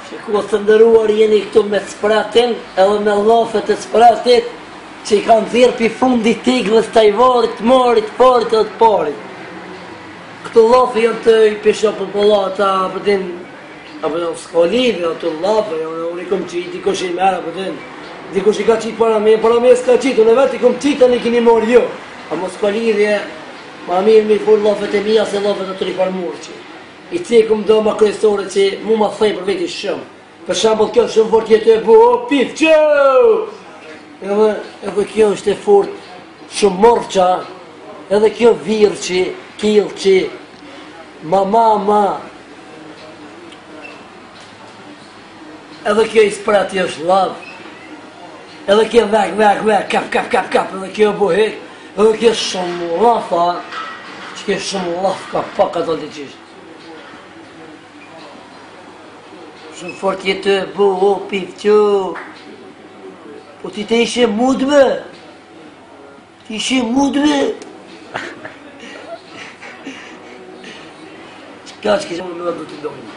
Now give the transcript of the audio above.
Shiko të ndëruar jeni këtu me spratin, edhe me lafet e spratit, që i kanë dhirë për fundi tiglës të ajvarit, të marit, të parit edhe të parit. Këtu lafi janë të i pesha për pëllata, përdin, apo në skolive, ato lafe, unë i kom qitë, dikush i mera, përdin, dikush i ka qitë para me s'ka qitë, unë e vetë i kom qitë, në i kini morë jo. A mos skolidhje, ma mirë mi fur lafet e mija se lafet e të rifarmur që. I cikum do ma kryesore që mu ma thej për veti shumë. Për shambull kjo shumë fort jetë e bu, pif, qëu! Edhe kjo është e fort shumë morqa, edhe kjo virë që, kilë që, ma. Edhe kjo i sprati është lavë, edhe kjo vek, kap, edhe kjo buhek, edhe kjo shumë lafa, që kjo shumë laf ka pak ato të qishtë. Shumë fort jetë bu, pif, qo. Po ti të ishe mudme. Ti ishe mudme. Qka që kështë më në do të dojnë.